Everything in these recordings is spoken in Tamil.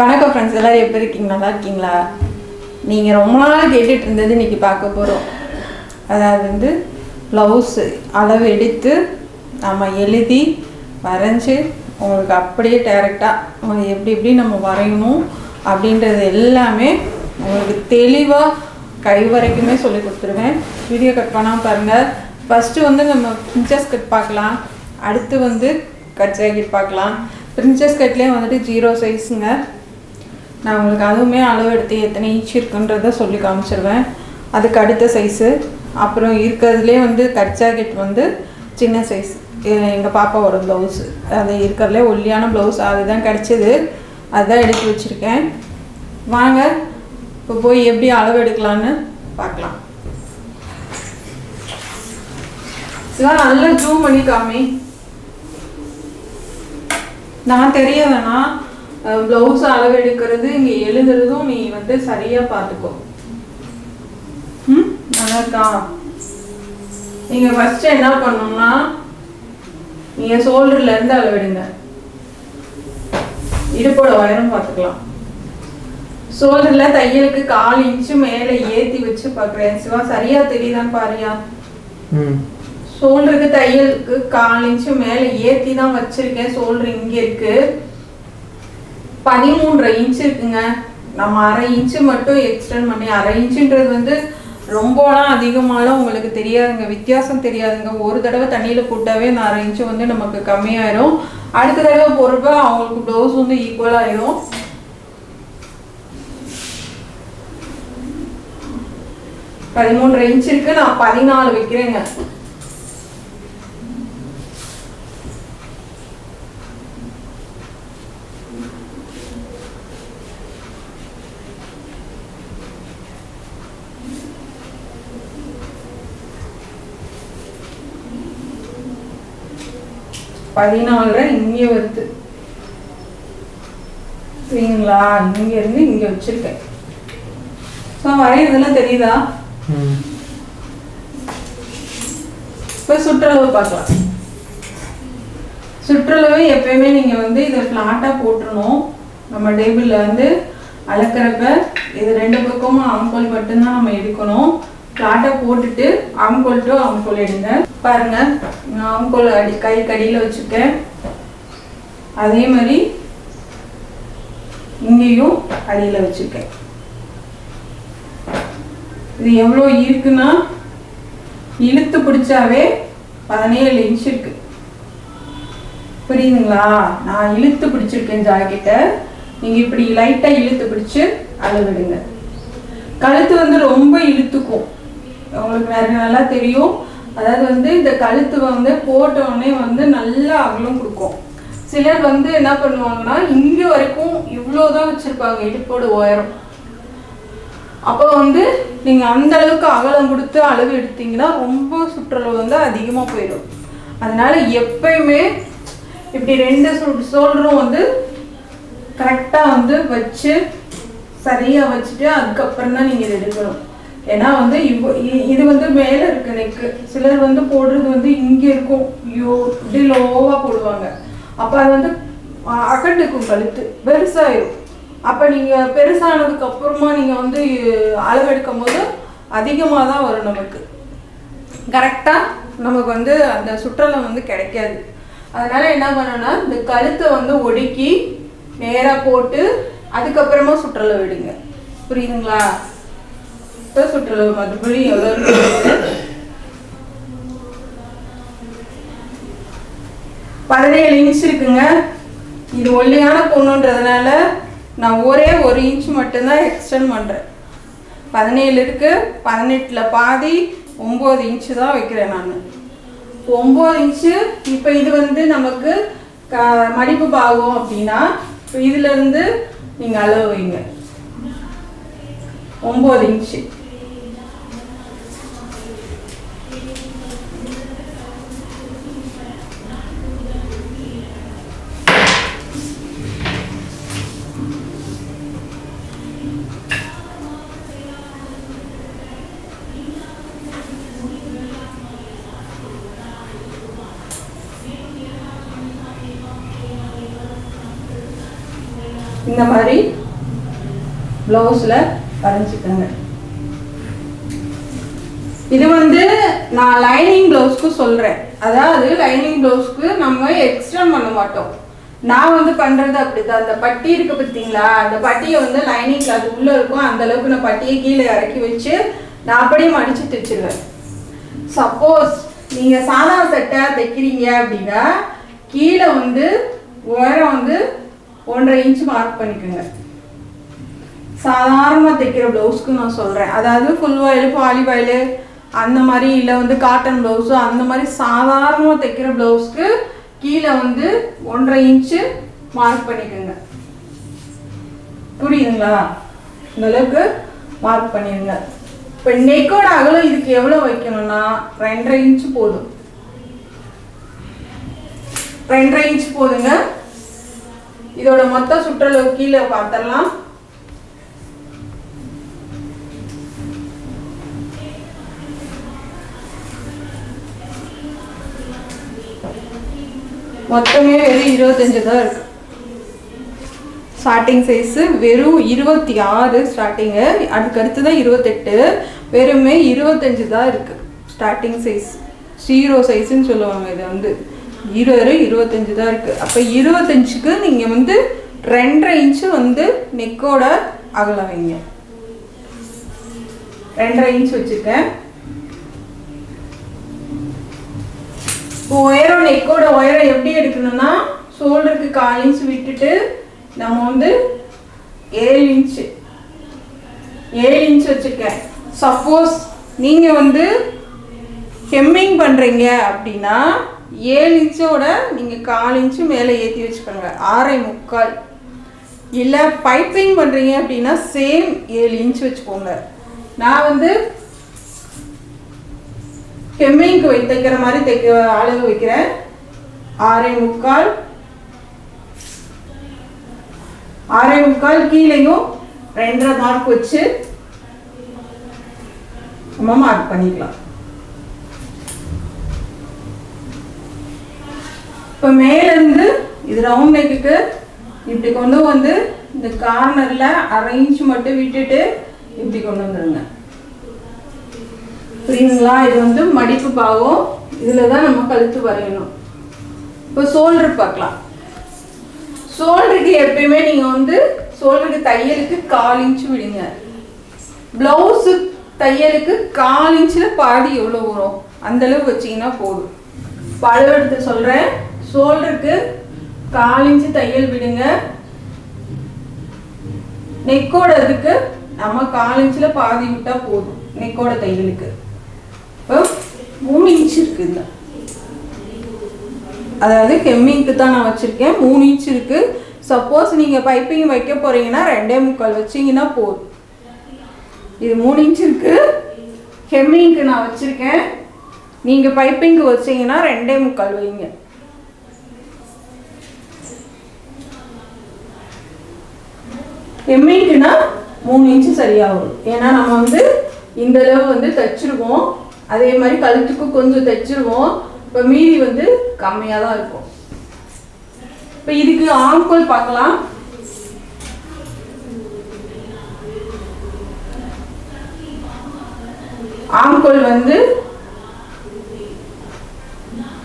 வணக்கம் ஃப்ரெண்ட்ஸ், எல்லோரும் எப்படி இருக்கீங்க? நல்லா இருக்கீங்களா? நீங்கள் ரொம்ப நாள் கேட்டுட்டு இருந்தது இன்றைக்கி பார்க்க போகிறோம். அதாவது வந்து ப்ளவுஸு அளவு எடுத்து நம்ம எழுதி வரைஞ்சி உங்களுக்கு அப்படியே டைரெக்டாக எப்படி எப்படி நம்ம வரையணும் அப்படின்றது எல்லாமே உங்களுக்கு தெளிவாக கை வரைக்குமே சொல்லி கொடுத்துருவேன். வீடியோ கட் பண்ணாமல் பாருங்கள். ஃபஸ்ட்டு வந்து நம்ம பிரின்சஸ் கட் பார்க்கலாம். அடுத்து வந்து கட் ஜாக்கெட் பார்க்கலாம். பிரின்சஸ் கட்லேயே வந்துட்டு 0 சைஸுங்க. நான் உங்களுக்கு அதுவுமே அளவு எடுத்து எத்தனை இன்ச் இருக்குன்றத சொல்லி காமிச்சிருவேன். அதுக்கு அடுத்த சைஸு. அப்புறம் இருக்கிறதுலே வந்து கட் ஜாக்கெட் வந்து சின்ன சைஸ். எங்கள் பாப்பாவோட ப்ளவுஸு அது இருக்கிறதுலே ஒல்லியான ப்ளவுஸ் அதுதான் கிடச்சிது. அதுதான் எடுத்து வச்சுருக்கேன். வாங்க இப்போ போய் எப்படி அளவு எடுக்கலான்னு பார்க்கலாம். சிவா நல்லா ஜூம் பண்ணி காமி. நான் தெரிய வேணாம். ப்ளவுஸ் அளவு எடுக்கிறது இங்கே எழுதுறதும் நீ வந்து சரியாக பார்த்துக்கோ. நல்லா இருக்கா? நீங்கள் ஃபஸ்ட்டு என்ன பண்ணணும்னா நீங்கள் ஷோல்டர்லேருந்து அளவெடுங்க. இடுப்போட உயரம் பார்த்துக்கலாம். ஷோல்டரில் தையலுக்கு 1/4 இன்ச்சு மேலே ஏற்றி வச்சு பார்க்குறேன். சிவா சரியாக தெரியுதான்னு பாரியா? ஷோல்டருக்கு தையலுக்கு 1/4 இன்ச்சு மேலே ஏற்றி தான் வச்சுருக்கேன். ஷோல்டர் இங்கே இருக்குது. 13.5 இன்ச்சு இருக்குங்க. நம்ம 1/2 இன்ச்சு மட்டும் எக்ஸ்டெண்ட் பண்ணி 1/2 இன்ச்சுன்றது வந்து ரொம்பலாம் அதிகமாகலாம் உங்களுக்கு தெரியாதுங்க, வித்தியாசம் தெரியாதுங்க. ஒரு தடவை தண்ணியில் போட்டாவே இந்த 1/2 இன்ச்சு வந்து நமக்கு கம்மியாயிரும். அடுத்த தடவை போகிறப்ப அவங்களுக்கு ப்ளவுஸ் வந்து ஈக்குவலாகிடும். பதிமூன்றரை இன்ச்சு இருக்கு. நான் 14 வைக்கிறேங்க. இங்கே வருது சரிங்களா? இங்க இருந்து இங்க வச்சிருக்கேன். ஸோ வரையறதெல்லாம் தெரியுதா? இப்போ சுற்றளவு பார்க்கலாம். சுற்றளவு எப்பயுமே நீங்க வந்து இதை ஃப்ளாட்டா போட்டுறணும். நம்ம டேபிள்ல வந்து அளக்கிறப்ப இது 2 பக்கமும் ஆம்கோல் மட்டும்தான் நம்ம எடுக்கணும். ஃப்ளாட்டா போட்டுட்டு ஆம்கோல் டு ஆம்கோல் எடுங்க. பாருங்க, நான் ஆம்கோல் கை கடியில் வச்சுருக்கேன். அதே மாதிரி இங்கேயும் அடியில் வச்சுருக்கேன். இது எவ்வளோ இருக்குன்னா இழுத்து பிடிச்சாவே 17 இன்ச் இருக்கு. புரியுதுங்களா? நான் இழுத்து பிடிச்சிருக்கேன் ஜாக்கெட்டை. நீங்கள் இப்படி லைட்டாக இழுத்து பிடிச்சி அளவிடுங்க. கழுத்து வந்து ரொம்ப இழுத்துக்கும். உங்களுக்கு நிறைய நல்லா தெரியும். அதாவது வந்து இந்த கழுத்து வந்து போட்டோடனே வந்து நல்லா அகலம் கொடுக்கும். சிலர் வந்து என்ன பண்ணுவாங்கன்னா இங்கே வரைக்கும் இவ்வளோதான் வச்சுருப்பாங்க இடுப்போட உயரம். அப்போ வந்து நீங்கள் அந்த அளவுக்கு அகலம் கொடுத்து அளவு எடுத்தீங்கன்னா ரொம்ப சுற்றளவு வந்து அதிகமாக போயிடும். அதனால எப்பயுமே இப்படி 2 ஷோல்டரும் வந்து கரெக்டாக வந்து வச்சு சரியாக வச்சுட்டு அதுக்கப்புறம் தான் நீங்கள் இதை எடுக்கணும். ஏன்னா வந்து இது வந்து மேலே இருக்கு நெக்கு. சிலர் வந்து போடுறது வந்து இங்கே இருக்கும். இப்படி லோவாக போடுவாங்க. அப்போ அது வந்து அகண்டுக்கும், கழுத்து பெருசாயிரும். அப்போ நீங்கள் பெருசானதுக்கு அப்புறமா நீங்கள் வந்து அளவெடுக்கும் போது அதிகமாக தான் வரும். நமக்கு கரெக்டாக நமக்கு வந்து அந்த சுற்றளவு வந்து கிடைக்காது. அதனால என்ன பண்ணணும்னா இந்த கழுத்தை வந்து ஒடுக்கி நேராக போட்டு அதுக்கப்புறமா சுற்றளவு விடுங்க. புரியுதுங்களா? இப்போ சுற்றளவு மறுபடியும் எவ்வளோ இருக்கு? 17 இன்ச் இருக்குங்க. இது ஒல்லியான பொண்ணுன்றதுனால நான் ஒரே 1 இன்ச் மட்டும்தான் எக்ஸ்டெண்ட் பண்ணுறேன். 17 இருக்கு. 18ல் பாதி 9 இன்ச்சு தான் வைக்கிறேன் நான். 9 இன்ச்சு. இப்போ இது வந்து நமக்கு மடிப்பு பாகம் அப்படின்னா இப்போ இதுலேருந்து நீங்கள் அளவு வைங்க. 9 இன்ச்சு. இந்த மாதிரி ப்ளவுஸில் வரைஞ்சிக்கோங்க. இது வந்து நான் லைனிங் ப்ளவுஸ்க்கு சொல்கிறேன். அதாவது லைனிங் ப்ளவுஸ்க்கு நம்ம எக்ஸ்டெண்ட் பண்ண மாட்டோம். நான் வந்து பண்ணுறது அப்படி தான். அந்த பட்டி இருக்குது பார்த்தீங்களா, அந்த பட்டியை வந்து லைனிங் கிளாத் உள்ளே இருக்கும், அந்தளவுக்கு நான் பட்டியை கீழே இறக்கி வச்சு நான் அப்படியே மடித்து தைச்சிருவேன். சப்போஸ் நீங்கள் சாதா செட்டாக தைக்கிறீங்க அப்படின்னா கீழே வந்து உயரம் வந்து 1.5 இன்ச்சு மார்க் பண்ணிக்கோங்க. சாதாரணமாக தைக்கிற ப்ளவுஸ்க்கு நான் சொல்கிறேன். அதாவது ஃபுல் வாயில் பாலி வாயில் அந்த மாதிரி, இல்லை வந்து காட்டன் ப்ளவுஸு அந்த மாதிரி சாதாரணமாக தைக்கிற ப்ளவுஸ்க்கு கீழே வந்து 1.5 இன்ச்சு மார்க் பண்ணிக்கோங்க. புரியுதுங்களா? இந்த அளவுக்கு மார்க் பண்ணிடுங்க. இப்போ நெக்கோட அகலம் இதுக்கு எவ்வளோ வைக்கணும்னா 2.5 இன்ச்சு போதும். 2.5 இன்ச்சு போதுங்க. இதோட மொத்த சுற்றளவு கீழே பார்த்துடலாம். மொத்தமே வெறும் 25 தான் இருக்கு. ஸ்டார்டிங் சைஸு வெறும் 26 ஸ்டார்டிங்கு. அதுக்கு அடுத்து தான் 28. வெறுமே 25 தான் இருக்கு ஸ்டார்டிங் சைஸ். 0 சைஸ்ன்னு சொல்லுவாங்க. இது வந்து 25 தான் இருக்கு. அப்போ 25க்கு நீங்கள் வந்து 2.5 இன்ச்சு வந்து நெக்கோட அகலம் வைங்க. 2.5 இன்ச் வச்சுருக்கேன். உயரம் நெக்கோட உயரம் எப்படி எடுக்கணும்னா ஷோல்டருக்கு 1/4 இன்ச் விட்டுட்டு நம்ம வந்து 7 இன்ச் வச்சுருக்கேன். சப்போஸ் நீங்கள் வந்து ஹெம்மிங் பண்ணுறீங்க அப்படின்னா 7 இன்ச்சோட நீங்கள் 1/4 இன்ச்சு மேலே ஏற்றி வச்சுக்கோங்க. 6.25. இல்லை பைப்பிங் பண்ணுறீங்க அப்படின்னா சேம் 7 இன்ச் வச்சுக்கோங்க. நான் வந்து ஹெம்மிங்க்கு தைக்கிற மாதிரி அளவு வைக்கிறேன். 6.25 கீழேயும் 2.5 மார்க் வச்சு நம்ம மார்க் பண்ணிக்கலாம். இப்போ மேலேருந்து இது ரவுண்ட் நெக்குக்கு இப்படி கொண்டு வந்து இந்த கார்னரில் 1/2 இன்ச் மட்டும் விட்டுட்டு இப்படி கொண்டு வந்துடுங்க. புரியுதுங்களா? இது வந்து மடிப்பு பாகம். இதில் தான் நம்ம கழுத்து வரையணும். இப்போ ஷோல்டர் பார்க்கலாம். ஷோல்டருக்கு எப்பயுமே நீங்கள் வந்து ஷோல்டருக்கு தையலுக்கு 1/4 இன்ச்சு விடுங்க. ப்ளவுஸு தையலுக்கு 1/4 இன்ச்சில் பாதி எவ்வளோ வரும் அந்தளவு வச்சிங்கன்னா போதும். இப்போ அளவு எடுத்து சொல்கிறேன். ஷோல்டருக்கு 1/4 இன்ச்சு தையல் விடுங்க. நெக்கோட இதுக்கு நம்ம 1/4 இன்ச்சில் பாதி விட்டால் போதும். நெக்கோட தையலுக்கு இப்போ 3 இன்ச் இருக்குங்க. அதாவது ஹெம்மிங்க்கு தான் நான் வச்சுருக்கேன். 3 இன்ச் இருக்குது. சப்போஸ் நீங்கள் பைப்பிங் வைக்க போகிறீங்கன்னா 2.25 வச்சிங்கன்னா போதும். இது 3 இன்ச் இருக்குது. ஹெம்மிங்க்கு நான் வச்சுருக்கேன். நீங்கள் பைப்பிங்க்கு வச்சிங்கன்னா 2.25 வைங்க. ஹெம்மிங்க்குனா 3 இன்ச்சு சரியாக வரும். ஏன்னா நம்ம வந்து இந்த அளவு வந்து தைச்சிருவோம். அதே மாதிரி கழுத்துக்கு கொஞ்சம் தைச்சிருவோம். இப்போ மீதி வந்து கம்மியாக தான் இருக்கும். இப்போ இதுக்கு ஆம்கோல் பார்க்கலாம். ஆம்கோல் வந்து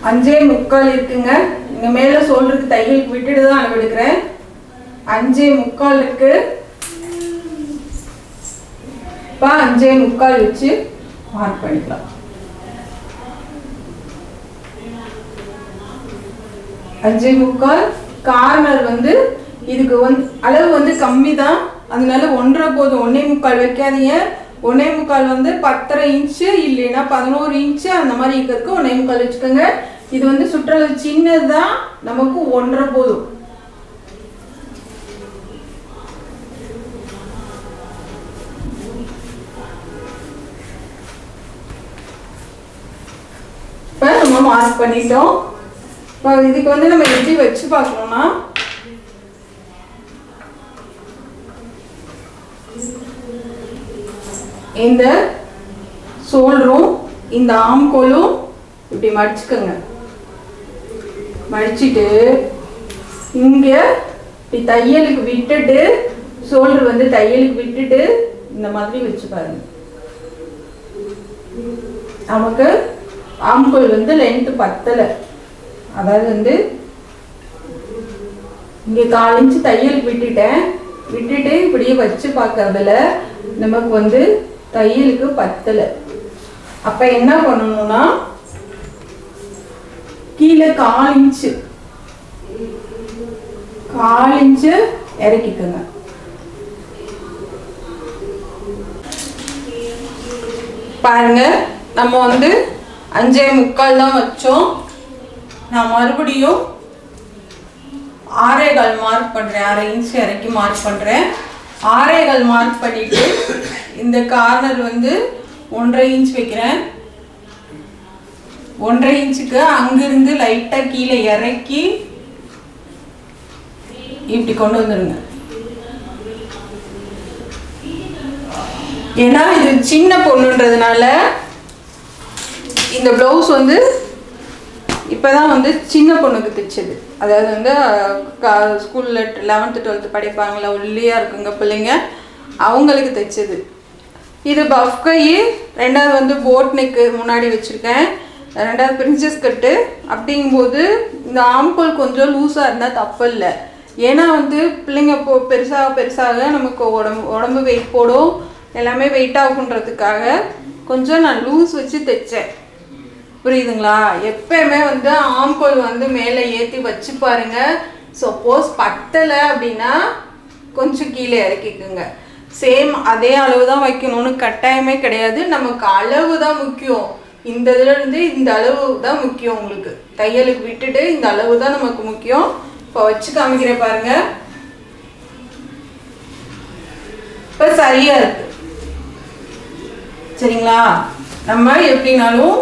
5.25 இருக்குங்க. இங்கே மேலே ஷோல்டருக்கு தையலுக்கு விட்டுட்டு தான் அளவு எடுக்கிறேன். 5.25 இருக்கு. இப்போ 5.25 வச்சு மார்க் பண்ணிக்கலாம். 5.25 கார்னர் வந்து இதுக்கு வந்து அளவு வந்து கம்மி தான். அதனால 1.5 போதும். 1.25 வைக்காதீங்க. 1.25 வந்து 10.5 இன்ச்சு இல்லைன்னா 11 இன்ச்சு அந்த மாதிரி இருக்கிறதுக்கு 1.25 வச்சுக்கோங்க. இது வந்து சுற்றளவு சின்னது தான். நமக்கு 1.5 போதும். இப்போ நம்ம மார்க் பண்ணிட்டோம். இப்போ இதுக்கு வந்து நம்ம எப்படி வச்சு பார்க்கணும்னா இந்த ஷோல்டரும் இந்த ஆம்கோலும் இப்படி மடிச்சுக்கோங்க. மடிச்சுட்டு இங்கே இப்படி தையலுக்கு விட்டுட்டு ஷோல்டர் வந்து தையலுக்கு விட்டுட்டு இந்த மாதிரி வச்சு பாருங்க. நமக்கு ஆம்கோல் வந்து லென்த் பத்தலை, அதாவது வந்து இங்கே 4 இன்ச்சு தையலுக்கு விட்டுட்டு இப்படியே வச்சு பார்க்கறதுல நமக்கு வந்து தையலுக்கு பத்தலை. அப்ப என்ன பண்ணணும்னா கீழே 4 இன்ச்சு இறக்கிக்கோங்க. பாருங்க, நம்ம வந்து 5.25 தான் வச்சோம். நான் மறுபடியும் 6.25 மார்க் பண்றேன். 1/2 இன்ச் இறக்கி மார்க் பண்றேன். 6.25 மார்க் பண்ணிட்டு இந்த கார்னர் வந்து 1.5 இன்ச் வைக்கிறேன். 1.5 இன்ச்சுக்கு அங்கிருந்து லைட்டா கீழே இறக்கி இப்படி கொண்டு வந்துருங்க. ஏன்னா இது சின்ன பொண்ணுன்றதுனால இந்த பிளவுஸ் வந்து இப்போதான் வந்து சின்ன பொண்ணுக்கு தைச்சது. அதாவது வந்து ஸ்கூலில் 11th 12th படிப்பாங்களா, ஒல்லியாக இருக்குங்க பிள்ளைங்க, அவங்களுக்கு தைச்சது. இது பஃப் கை. 2வது வந்து போட் நெக்கு முன்னாடி வச்சுருக்கேன். 2வது பிரின்சஸ் கட்டு. அப்படிங்கும்போது இந்த ஆம்கோல் கொஞ்சம் லூஸாக இருந்தால் தப்பு இல்லை. ஏன்னா வந்து பிள்ளைங்க பெருசாக நமக்கு உடம்பு வெயிட் போடும், எல்லாமே வெயிட் ஆகுன்றதுக்காக கொஞ்சம் நான் லூஸ் வச்சு தைச்சேன். புரியுதுங்களா? எப்பயுமே வந்து ஆம்கோல் வந்து மேலே ஏற்றி வச்சு பாருங்க. சப்போஸ் பத்தலை அப்படின்னா கொஞ்சம் கீழே இறக்கிக்குங்க. சேம் அதே அளவு தான் வைக்கணும்னு கட்டாயமே கிடையாது. நமக்கு அளவு தான் முக்கியம். இந்த இதுலேருந்து இந்த அளவு தான் முக்கியம். உங்களுக்கு தையலுக்கு விட்டுட்டு இந்த அளவு தான் நமக்கு முக்கியம். இப்போ வச்சு காமிக்கிறேன் பாருங்க. இப்போ சரியா இருக்கு. சரிங்களா? நம்ம எப்படினாலும்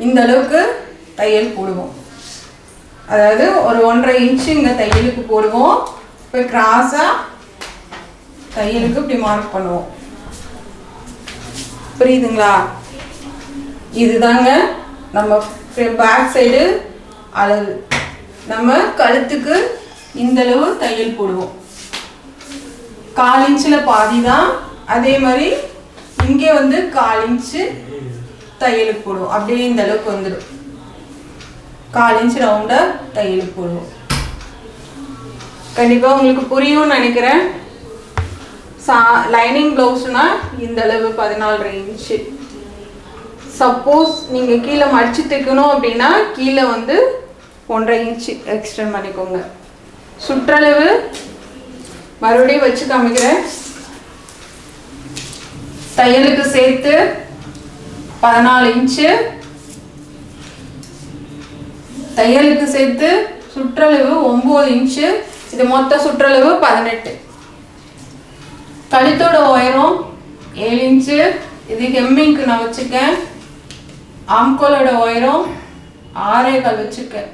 இந்த அளவுக்கு தையல் போடுவோம். அதாவது ஒரு 1.5 இன்ச்சு இங்கே தையலுக்கு போடுவோம். இப்போ கிராஸாக தையலுக்கு இப்படி மார்க் பண்ணுவோம். புரியுதுங்களா? இதுதாங்க நம்ம பேக் சைடு அளவு. நம்ம கழுத்துக்கு இந்த அளவு தையல் போடுவோம். 4 இன்ச்சில் பாதி தான். அதே மாதிரி இங்கே வந்து 4 இன்ச்சு தையலுக்கு போடுவோம். அப்படியே இந்த அளவுக்கு வந்துடும். 4 இன்ச் ரவுண்டாக தையலுக்கு போடுவோம். கண்டிப்பாக உங்களுக்கு புரியும்னு நினைக்கிறேன். லைனிங் ப்ளவுஸ்னால் இந்த அளவு 14.5 இன்ச்சு. சப்போஸ் நீங்கள் கீழே மடித்து தைக்கணும் அப்படின்னா கீழே வந்து 1.5 இன்ச்சு எக்ஸ்டெண்ட் பண்ணிக்கோங்க. சுற்றளவு மறுபடியும் வச்சு காமிக்கிறேன். தையலுக்கு சேர்த்து 14 இன்ச்சு, தையலுக்கு சேர்த்து சுற்றளவு 9 இன்ச்சு. இது மொத்த சுற்றளவு 18. கழுத்தோட உயரம் 7 இன்ச்சு. இது ஹெம்மிங்க்கு நான் வச்சுருக்கேன். ஆம்கோலோட உயரம் 6.25 வச்சுருக்கேன்.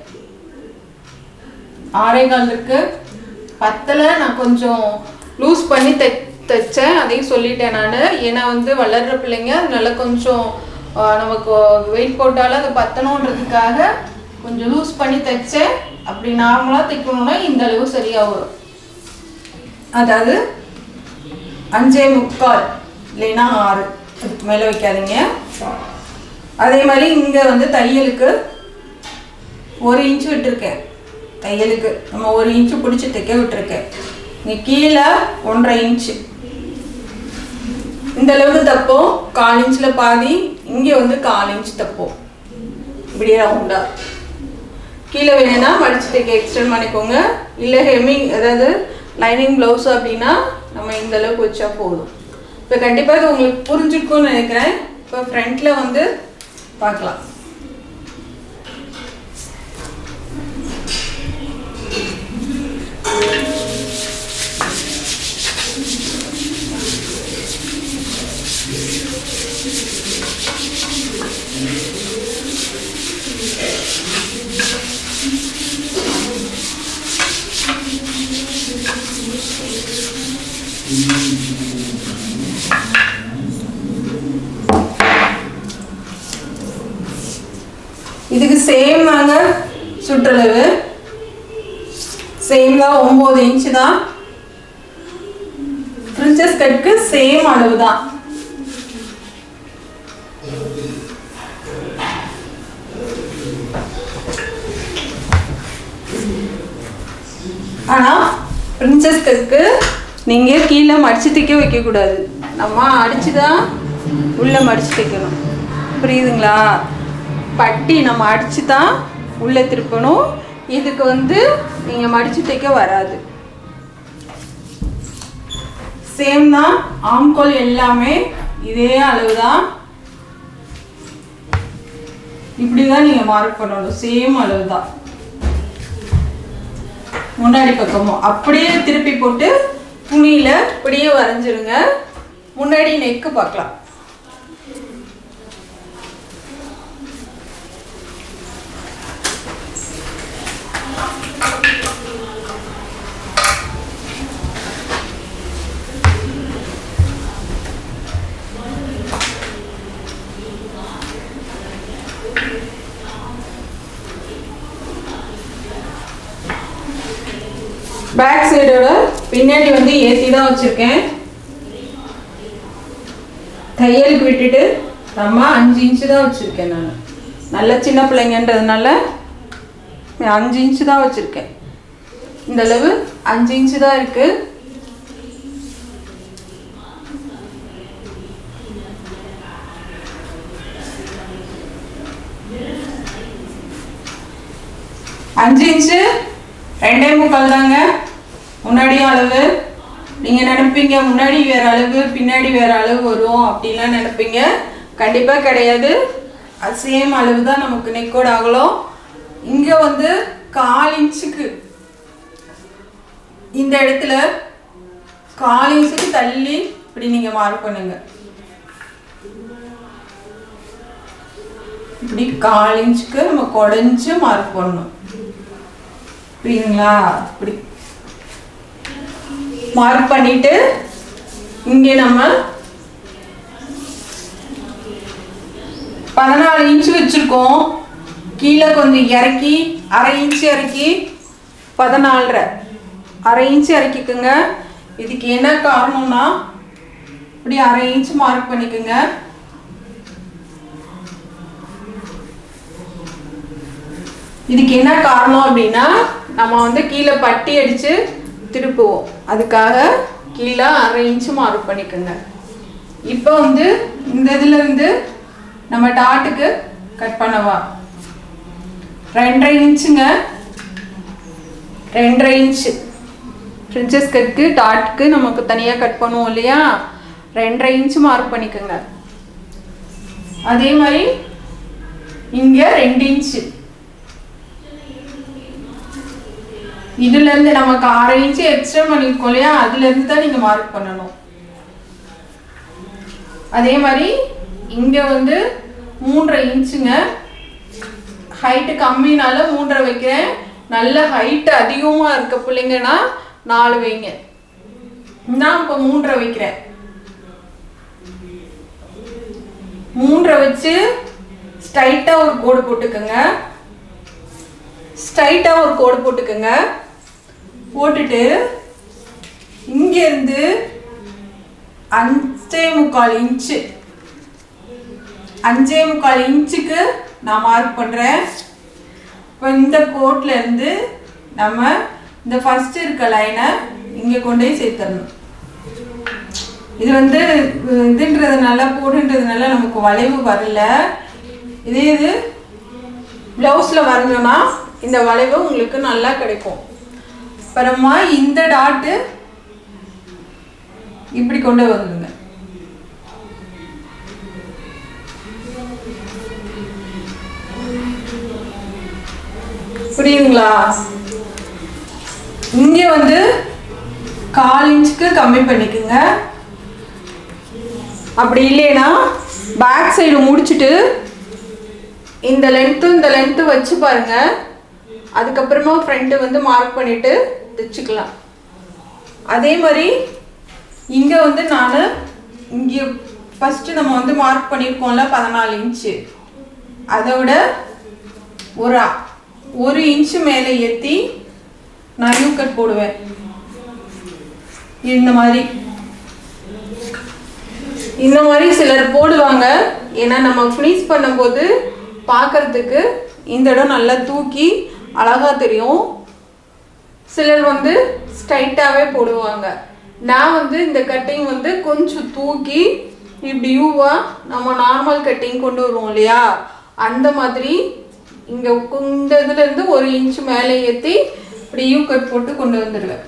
6.25 இருக்கு. பத்தில் நான் கொஞ்சம் லூஸ் பண்ணி தைச்சேன், அதையும் சொல்லிட்டேன் நான். ஏன்னா வந்து வளர்கிற பிள்ளைங்க, அதனால கொஞ்சம் நமக்கு வெயிட் போட்டாலும் அது பத்தணுன்றதுக்காக கொஞ்சம் லூஸ் பண்ணி தைச்சேன். அப்படி நார்மலாக தைக்கணும்னா இந்த அளவு சரியாக வரும். அதாவது 5.25 இல்லைன்னா 6, அதுக்கு மேலே வைக்காதீங்க. அதே மாதிரி இங்கே வந்து தையலுக்கு 1 இன்ச்சு விட்டுருக்கேன். தையலுக்கு நம்ம 1 இன்ச்சு பிடிச்சி தைக்க விட்டுருக்கேன். இங்கே கீழே 1.5 இன்ச்சு. இந்த அளவுக்கு தப்போம். 4 இன்ச்சில் பாதி. இங்கே வந்து 4 இன்ச்சு தப்போம். இப்படியே ரவுண்டா. கீழே வேணும்னா மடிச்சு தைக்க எக்ஸ்டெண்ட் பண்ணிக்கோங்க. இல்லை ஹெம்மிங், அதாவது லைனிங் ப்ளவுஸ் அப்படின்னா நம்ம இந்த அளவுக்கு வச்சா போதும். இப்போ கண்டிப்பாக இது உங்களுக்கு புரிஞ்சிருக்கும்னு நினைக்கிறேன். இப்போ ஃப்ரண்ட்டில் வந்து பார்க்கலாம். இதுக்கு சேம் தாங்க சுற்றளவு. சேம் தான், 9 இன்ச்சு தான். பிரின்சஸ் கட்க்கு சேம் அளவு தான். ஆனா பிரின்சஸ் கட்க்கு நீங்க கீழே மடிச்சு தைக்க வைக்க கூடாது. நம்ம அடிச்சுதான் உள்ள மடிச்சு தைக்கணும். புரியுதுங்களா? பட்டி நம்ம அடிச்சு தான் உள்ள திருப்பணும். இதுக்கு வந்து நீங்க மடிச்சு தைக்க வராது. சேம் தான். ஆம்கோல் எல்லாமே இதே அளவு தான். இப்படிதான் நீங்க மார்க் பண்ணணும். சேம் அளவு தான். முன்னாடி பக்கமும் அப்படியே திருப்பி போட்டு துணியில இப்படியே வரைஞ்சிருங்க. முன்னாடி நெக்கு பார்க்கலாம். பேக் சைடோட பின்னாடி வந்து ஏற்றி தான் வச்சுருக்கேன். தையலுக்கு விட்டுட்டு நம்ம 5 இன்ச்சு தான் வச்சுருக்கேன். நான் நல்ல சின்ன பிள்ளைங்கன்றதுனால 5 இன்ச்சு தான் வச்சுருக்கேன். இந்த அளவு 5 இன்ச்சு தான் இருக்கு. அஞ்சு இன்ச்சு 2.25 தாங்க முன்னாடியும் அளவு. நீங்கள் நினைப்பீங்க முன்னாடி வேறு அளவு பின்னாடி வேறு அளவு வரும் அப்படின்லாம் நினைப்பீங்க. கண்டிப்பாக கிடையாது. அது சேம் அளவு தான் நமக்கு நெக்கோட அகலம். இங்கே வந்து 1/4 இன்ச்சுக்கு இந்த இடத்துல 1/4 இன்ச்சுக்கு தள்ளி இப்படி நீங்கள் மார்க் பண்ணுங்க. இப்படி 1/4 இன்ச்சுக்கு நம்ம குறைஞ்சு மார்க் பண்ணணும். புரியுதுங்களா? இப்படி மார்க் பண்ணிட்டு இங்கே நம்ம 14 இன்ச்சு வச்சிருக்கோம். கீழே கொஞ்சம் இறக்கி 1/2 இன்ச்சு இறக்கி 14.5 1/2 இன்ச்சு இறக்கிக்குங்க. இதுக்கு என்ன காரணம்னா இப்படி 1/2 இன்ச்சு மார்க் பண்ணிக்கோங்க. இதுக்கு என்ன காரணம் அப்படின்னா நம்ம வந்து கீழே பட்டி அடித்து திருப்புவோம். அதுக்காக கீழே 1/2 இன்ச்சு மார்க் பண்ணிக்கோங்க. இப்போ வந்து இந்த இதுலேருந்து நம்ம டாட்டுக்கு கட் பண்ணவா 2.5 இன்ச்சுங்க. 2.5 இன்ச்சு பிரின்சஸ் கட்க்கு டாட்டுக்கு நமக்கு தனியாக கட் பண்ணுவோம் இல்லையா? 2.5 இன்ச்சு மார்க் பண்ணிக்கோங்க. அதே மாதிரி இங்கே 2 இன்ச்சு. இதுலேருந்து நமக்கு 1/2 இன்ச்சு எக்ஸ்ட்ரா பண்ணியிருக்கோம் இல்லையா? அதுலேருந்து தான் நீங்கள் மார்க் பண்ணணும். அதே மாதிரி இங்கே வந்து 3.5 இன்ச்சுங்க. ஹைட்டு கம்மினால 3.5 வைக்கிறேன். நல்ல ஹைட்டு அதிகமாக இருக்க பிள்ளைங்கன்னா 4 வைங்க. நான் இப்போ 3.5 வைக்கிறேன். 3.5 வச்சு ஸ்ட்ரைட்டாக ஒரு கோடு போட்டுக்கோங்க. ஸ்ட்ரைட்டாக ஒரு கோடு போட்டுக்கோங்க. போட்டுட்டு இங்கேருந்து 5.25 இன்ச்சு 5.25 இன்ச்சுக்கு நான் மார்க் பண்ணுறேன். இப்போ இந்த கோட்லேருந்து நம்ம இந்த ஃபஸ்ட்டு இருக்க லைனை இங்கே கொண்டு போய் சேர்த்துடணும். இது வந்து இதுன்றதுனால போடுன்றதுனால நமக்கு வளைவு வரல. இது ப்ளவுஸில் வரைஞ்சோன்னா இந்த வளைவு உங்களுக்கு நல்லா கிடைக்கும். அப்புறமா இந்த டாட்டு இப்படி கொண்டு வந்துடுங்க. புரியுதுங்களா? இங்கே வந்து 1/4 இன்ச்சுக்கு கம்மி பண்ணிக்கோங்க. அப்படி இல்லைன்னா பேக் சைடு முடிச்சுட்டு இந்த லென்த்து வச்சு பாருங்க. அதுக்கப்புறமா ஃப்ரண்ட்டு வந்து மார்க் பண்ணிட்டு தைச்சுக்கலாம். அதே மாதிரி இங்கே வந்து நான் இங்கே ஃபஸ்ட்டு நம்ம வந்து மார்க் பண்ணியிருக்கோம்ல 14 இன்ச்சு, அதோட ஒரு இன்ச்சு மேலே ஏற்றி நான் யூ கட் போடுவேன். இந்த மாதிரி சிலர் போடுவாங்க. ஏன்னா நம்ம ஃபினிஷ் பண்ணும்போது பார்க்கறதுக்கு இந்த இடம் நல்லா தூக்கி அழகாக தெரியும். சிலர் வந்து ஸ்ட்ரைட்டாகவே போடுவாங்க. நான் வந்து இந்த கட்டிங் வந்து கொஞ்சம் தூக்கி இப்படி யூவாக நம்ம நார்மல் கட்டிங் கொண்டு வருவோம் இல்லையா, அந்த மாதிரி இங்கே இந்த இதுலேருந்து 1 இன்ச் மேலே ஏற்றி இப்படி யூ கட் போட்டு கொண்டு வந்துடுவேன்.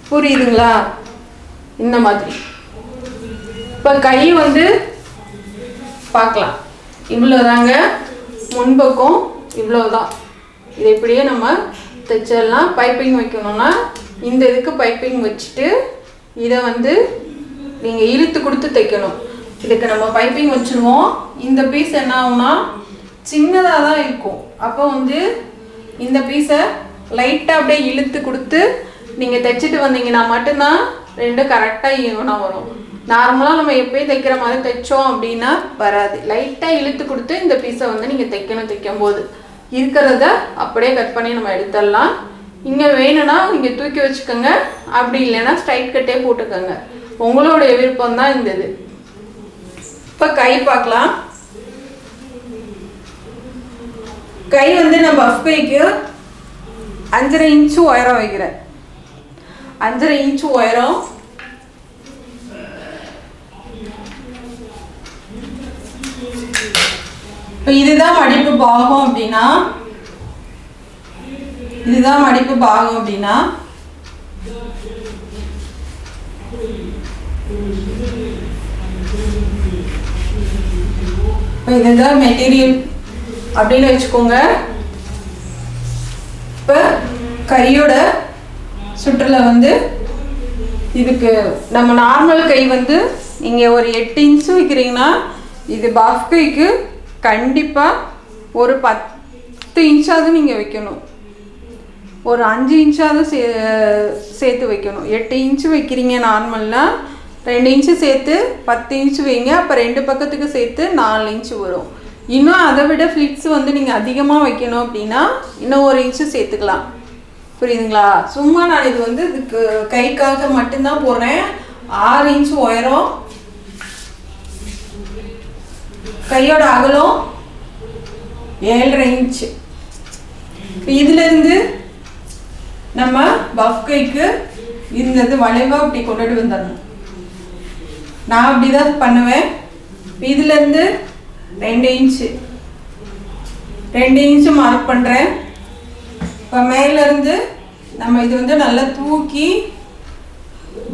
புரியுதுங்களா? இந்த மாதிரி. இப்போ கை வந்து பார்க்கலாம். இவ்வளோதாங்க முன்பக்கம், இவ்வளோதான். இது இப்படியே நம்ம தைச்சிடலாம். பைப்பிங் வைக்கணும்னா இந்த இதுக்கு பைப்பிங் வச்சுட்டு இதை வந்து நீங்கள் இழுத்து கொடுத்து தைக்கணும். இதுக்கு நம்ம பைப்பிங் வச்சுருவோம். இந்த பீஸ் என்ன ஆகும்னா சின்னதாக தான் இருக்கும். அப்போ வந்து இந்த பீஸை லைட்டாக அப்படியே இழுத்து கொடுத்து நீங்கள் தைச்சிட்டு வந்தீங்கன்னா மட்டும்தான் ரெண்டும் கரெக்டாக ஈவனாக வரும். நார்மலாக நம்ம எப்பயும் தைக்கிற மாதிரி தைச்சோம் அப்படின்னா வராது. லைட்டாக இழுத்து கொடுத்து இந்த பீஸை வந்து நீங்கள் தைக்கும் போது இருக்கிறத அப்படியே கட் பண்ணி நம்ம எடுத்துடலாம். இங்கே வேணும்னா இங்கே தூக்கி வச்சுக்கோங்க, அப்படி இல்லைன்னா ஸ்ட்ரைட் கட்டே போட்டுக்கோங்க. உங்களுடைய விருப்பம் தான் இந்த இது. இப்போ கை பார்க்கலாம். கை வந்து நான் பஃப் கைக்கு 5.5 இன்ச்சு உயரம் வைக்கிறேன். 5.5 இன்ச்சு உயரம். இப்போ இதுதான் மடிப்பு பாகம் அப்படின்னா இப்போ இதுதான் மெட்டீரியல் அப்படின்னு வச்சுக்கோங்க. இப்போ கையோட சுற்றுல வந்து இதுக்கு நம்ம நார்மல் கை வந்து நீங்கள் ஒரு 8 இன்ச்சு வைக்கிறீங்கன்னா இது பஃப் கைக்கு கண்டிப்பாக ஒரு 10 இன்ச்சாவது நீங்கள் வைக்கணும். ஒரு 5 இன்ச்சாவது சேர்த்து வைக்கணும். 8 இன்ச்சு வைக்கிறீங்க நார்மல்னா 2 இன்ச்சு சேர்த்து 10 இன்ச்சு வைங்க. அப்போ 2 பக்கத்துக்கு சேர்த்து 4 இன்ச்சு வரும். இன்னும் அதை விட ஃப்ளிட்ஸ் வந்து நீங்கள் அதிகமாக வைக்கணும் அப்படின்னா இன்னும் 1 இன்ச்சு சேர்த்துக்கலாம். புரியுதுங்களா? சும்மா நான் இது வந்து இதுக்கு கைக்காக மட்டும்தான் போடுறேன். 6 இன்ச்சு உயரம். கையோட அகலம் 7.5 இன்ச்சு. இதுலேருந்து நம்ம பஃப் கைக்கு இருந்தது வளைவாக அப்படி கொண்டுட்டு வந்துடணும். நான் அப்படி தான் பண்ணுவேன். இதுலேருந்து 2 இன்ச்சு மார்க் பண்ணுறேன். இப்போ மேலேருந்து நம்ம இது வந்து நல்லா தூக்கி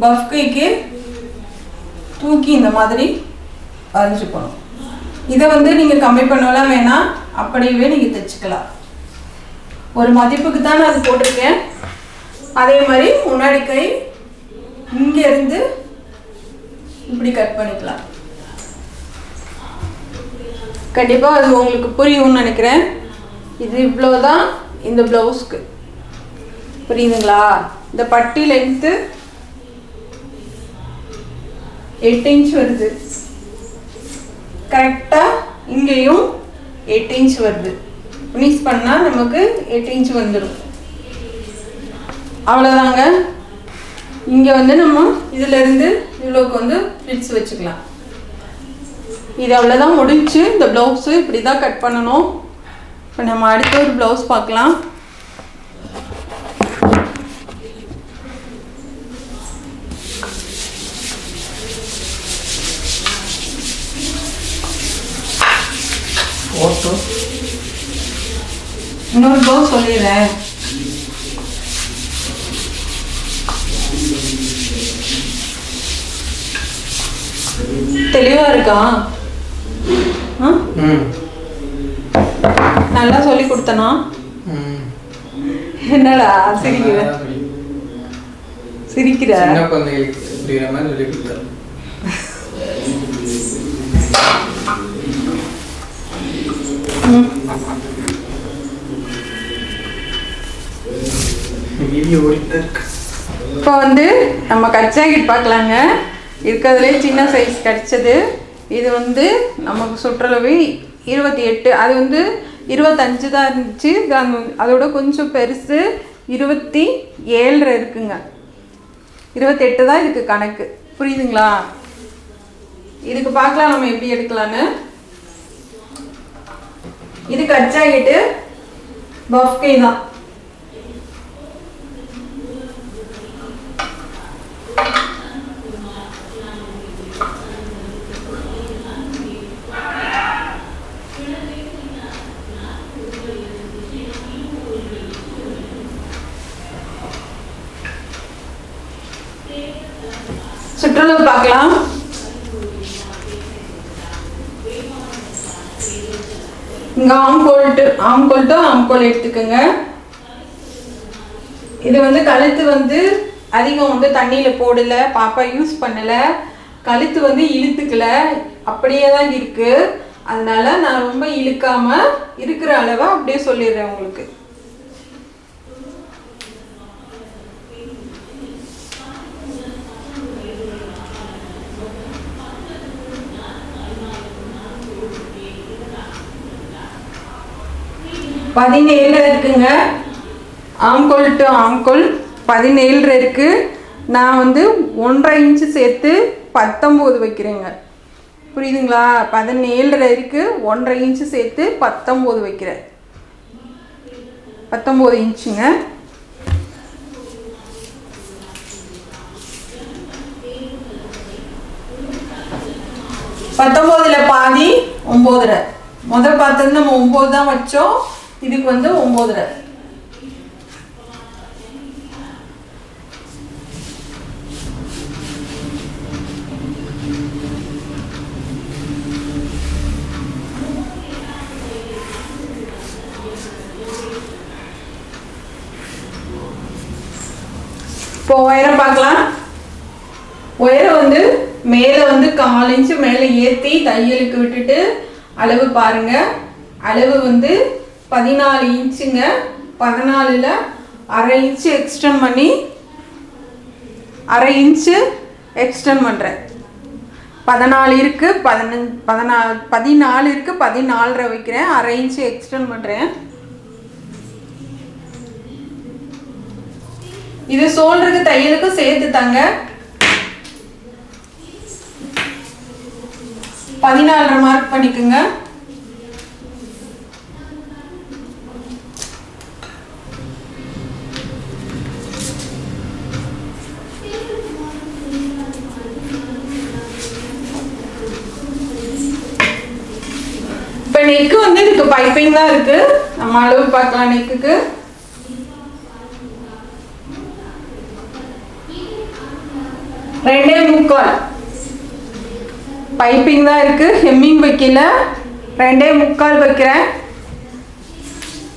பஃப் கைக்கு தூக்கி இந்த மாதிரி வரைஞ்சிக்கணும். இதை வந்து நீங்கள் கம்மி பண்ணலாம் வேணாம், அப்படியே நீங்கள் தைச்சிக்கலாம். ஒரு மதிப்புக்கு தான் நான் அது போட்டிருக்கேன். அதே மாதிரி முன்னாடி கை இங்கேருந்து இப்படி கட் பண்ணிக்கலாம். கண்டிப்பாக அது உங்களுக்கு புரியும்னு நினைக்கிறேன். இது இவ்வளோதான் இந்த ப்ளவுஸ்க்கு. புரியுதுங்களா? இந்த பட்டி லென்த்து 8 இன்ச் வருது. கரெக்டாக இங்கேயும் 8 இன்ச் வருது. ஃபினிஷ் பண்ணால் நமக்கு 8 இன்ச் வந்துடும். அவ்வளோதாங்க. இங்கே வந்து நம்ம இதிலேருந்து இவ்வளோக்கு வந்து ஃபிட்ஸ் வச்சுக்கலாம். இது அவ்வளோதான் முடிஞ்சு. இந்த ப்ளவுஸு இப்படி தான் கட் பண்ணணும். இப்போ நம்ம அடுத்த ஒரு ப்ளவுஸ் பார்க்கலாம். இன்னொரு ப்ளவுஸ் சொல்லிடுறேன். தெளிவா இருக்கா? நல்லா சொல்லி கொடுத்தனா? என்னடா சிரிக்கிற? சிரிக்கிற? சின்ன குழந்தைகளுக்கு புரியுற மாதிரி சொல்லி கொடுத்தேன். இப்போ வந்து நம்ம கட் ஜாக்கெட் பார்க்கலாங்க. இருக்கிறதுலே சின்ன சைஸ் கிடச்சது. இது வந்து நமக்கு சுற்றளவு 28. அது வந்து 25 தான் இருந்துச்சு. அதோட கொஞ்சம் பெருசு 27 இருக்குங்க. 28 தான் இதுக்கு கணக்கு. புரியுதுங்களா? இதுக்கு பார்க்கலாம் நம்ம எப்படி எடுக்கலான்னு. இது கட் ஜாக்கெட்டு பஃப் கை தான். சுற்றளவு பார்க்கலாம். இங்கே ஆம்கோல் எடுத்துக்கோங்க. இது வந்து கழுத்து வந்து அதிகம் வந்து தண்ணியில் போடலை, பாப்பா யூஸ் பண்ணலை, கழுத்து வந்து இழுத்துக்கல, அப்படியே தான் இருக்குது. அதனால நான் ரொம்ப இழுக்காமல் இருக்கிற அளவை அப்படியே சொல்லிடுறேன் உங்களுக்கு. பதினேழு இருக்குங்க. ஆம்கோல் டு ஆம்கோல் 17 இருக்கு. நான் வந்து 1.5 இன்ச்சு சேர்த்து 19 வைக்கிறேங்க. புரியுதுங்களா? 17 இருக்கு, 1.5 இன்ச்சு சேர்த்து 19 வைக்கிறேன். 19 இன்ச்சுங்க. பாதி 9.5. முதல் பார்த்தது நம்ம 9 தான் வச்சோம். இதுக்கு வந்து 9.5. இப்போ உயரம் பார்க்கலாம். உயரம் வந்து மேலே வந்து 4 இன்ச்சு மேலே ஏற்றி தையலுக்கு விட்டுட்டு அளவு பாருங்க. அளவு வந்து 14 இன்ச்சுங்க. 14ல் 1/2 இன்ச்சு எக்ஸ்டெண்ட் பண்ணி 1/2 இன்ச்சு எக்ஸ்டெண்ட் பண்ணுறேன். 14 இருக்குது, 14 இருக்குது, 14.5 வைக்கிறேன். 1/2 இன்ச்சு எக்ஸ்டெண்ட் பண்ணுறேன். இது ஷோல்டருக்கு தையலுக்கும் சேர்த்து தாங்க. 14.5 மார்க் பண்ணிக்கோங்க. இப்போ நெக்கு வந்து இதுக்கு பைப்பிங் தான் இருக்கு. நம்ம அளவு பார்க்கலாம். நெக்குக்கு 2.25 பைப்பிங் தான் இருக்கு. ஹெம்மிங் வைக்கல. 2.25 வைக்கிறேன்.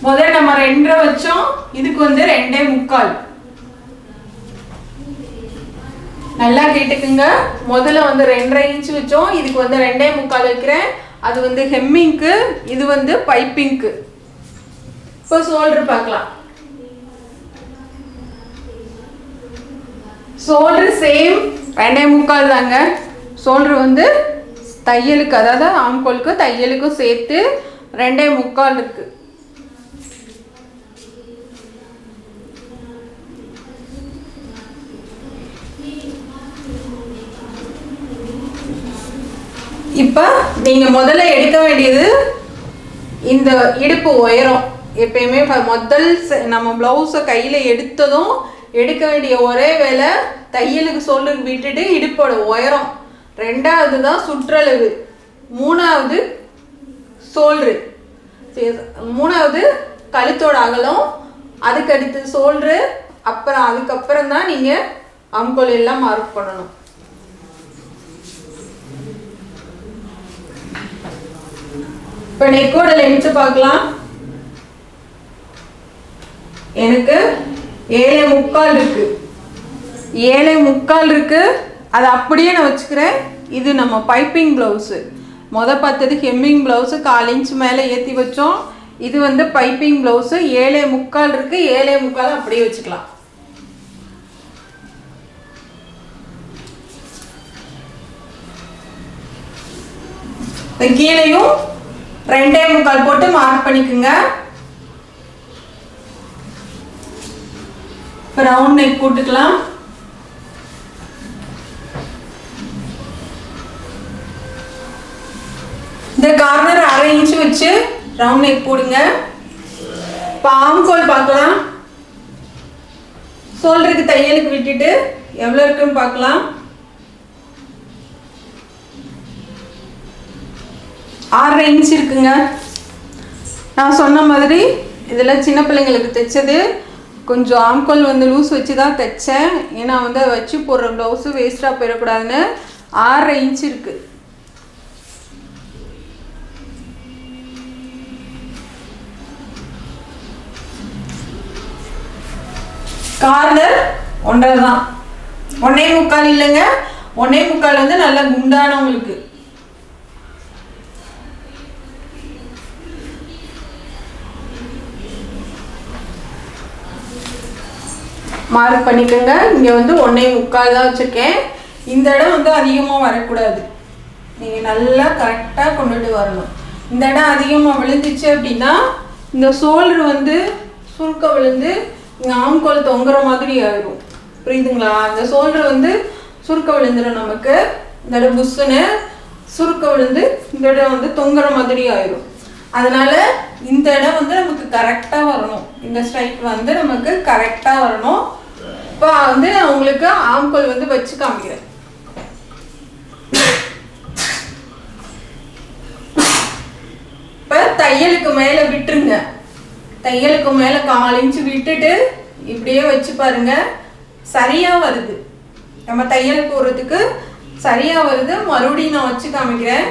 முதல்ல நம்ம 2.5 வச்சோம். இதுக்கு வந்து 2.25. நல்லா கேட்டுக்குங்க. முதல்ல வந்து 2.5 இன்ச்சு வச்சோம். இதுக்கு வந்து 2.25 வைக்கிறேன். அது வந்து ஹெம்மிங்க்கு, இது வந்து பைப்பிங்க்கு. இப்போ ஷோல்டர் பார்க்கலாம். ஷோல்டர் சேம் 2.25 தாங்க. ஷோல்டர் வந்து தையலுக்கு, அதாவது ஆம்கோலுக்கு தையலுக்கும் சேர்த்து 2.25 இருக்கு. இப்போ நீங்க முதல்ல எடுக்க வேண்டியது இந்த இடுப்பு உயரம். எப்பயுமே முதல் நம்ம பிளவுஸை கையில எடுத்ததும் எடுக்க வேண்டிய ஒரே வேலை தையலுக்கு ஷோல்டருக்கு விட்டுட்டு இடுப்போட உயரம். 2வது தான் சுற்றளவு. 3வது ஷோல்டரு. 3வது கழுத்தோட அகலம். அதுக்கடுத்து ஷோல்டரு. அப்புறம் அதுக்கப்புறம் தான் நீங்க ஆம்கோல் எல்லாம் மார்க் பண்ணணும். இப்போ நெக்கோட லென்த் பார்க்கலாம். எனக்கு 7.25 இருக்கு. 7.25 இருக்கு. அது அப்படியே நான் வச்சுக்கிறேன். இது நம்ம பைப்பிங் பிளவுஸு. பார்த்தது ஹெம்மிங் பிளவுஸு 4 இன்ச் மேலே ஏற்றி வச்சோம். இது வந்து பைப்பிங் பிளவுஸு. 7.25 இருக்கு. 7.25 அப்படியே வச்சுக்கலாம். கீழையும் 2.25 போட்டு மார்க் பண்ணிக்கோங்க. இப்போ ரவுண்ட் நெக் போட்டுக்கலாம். இந்த கார்னர் 1/2 இன்ச் வச்சு ரவுண்ட் நெக் போடுங்க. இப்போ ஆம்கோல் பார்க்கலாம். ஷோல்டருக்கு தையலுக்கு விட்டுட்டு எவ்வளோ இருக்குன்னு பார்க்கலாம். 6.5 இன்ச் இருக்குங்க. நான் சொன்ன மாதிரி இதில் சின்ன பிள்ளைங்களுக்கு தைச்சது. கொஞ்சம் ஆம்கோல் வந்து லூஸ் வச்சு தான் தைச்சேன். ஏன்னா வந்து அதை வச்சு போடுற ப்ளவுஸு வேஸ்ட்டாக போயிடக்கூடாதுன்னு 6.5 இன்ச் இருக்குது. கார்னர் 1.5 தான். 1.25 இல்லைங்க. 1.25 வந்து நல்லா குண்டானவங்களுக்கு. மார்க் பண்ணிக்கோங்க. இங்கே வந்து 1.25 தான் வச்சுருக்கேன். இந்த இடம் வந்து அதிகமாக வரக்கூடாது. நீங்கள் நல்லா கரெக்டாக கொண்டுட்டு வரணும். இந்த இடம் அதிகமாக விழுந்துச்சு அப்படின்னா இந்த ஷோல்டர் வந்து சுருக்க விழுந்து இங்கே ஆம்கோல் தொங்குற மாதிரி ஆயிடும். புரியுதுங்களா? அந்த ஷோல்டர் வந்து சுருக்க விழுந்துடும். நமக்கு இந்த இடம் புஷ்ஷுன்னு சுருக்க விழுந்து இந்த இடம் வந்து தொங்குற மாதிரி ஆயிடும். அதனால இந்த இடம் வந்து நமக்கு கரெக்டாக வரணும். இந்த ஸ்ட்ரைட் வந்து நமக்கு கரெக்டாக வரணும். இப்போ வந்து நான் உங்களுக்கு ஆம்கோல் வந்து வச்சு காமிக்கிறேன். இப்போ தையலுக்கு மேலே விட்டுருங்க. தையலுக்கு மேலே 4 இன்ச் விட்டுட்டு இப்படியே வச்சு பாருங்க. சரியாக வருது. நம்ம தையல் போடுறதுக்கு சரியாக வருது. மறுபடியும் நான் வச்சு காமிக்கிறேன்.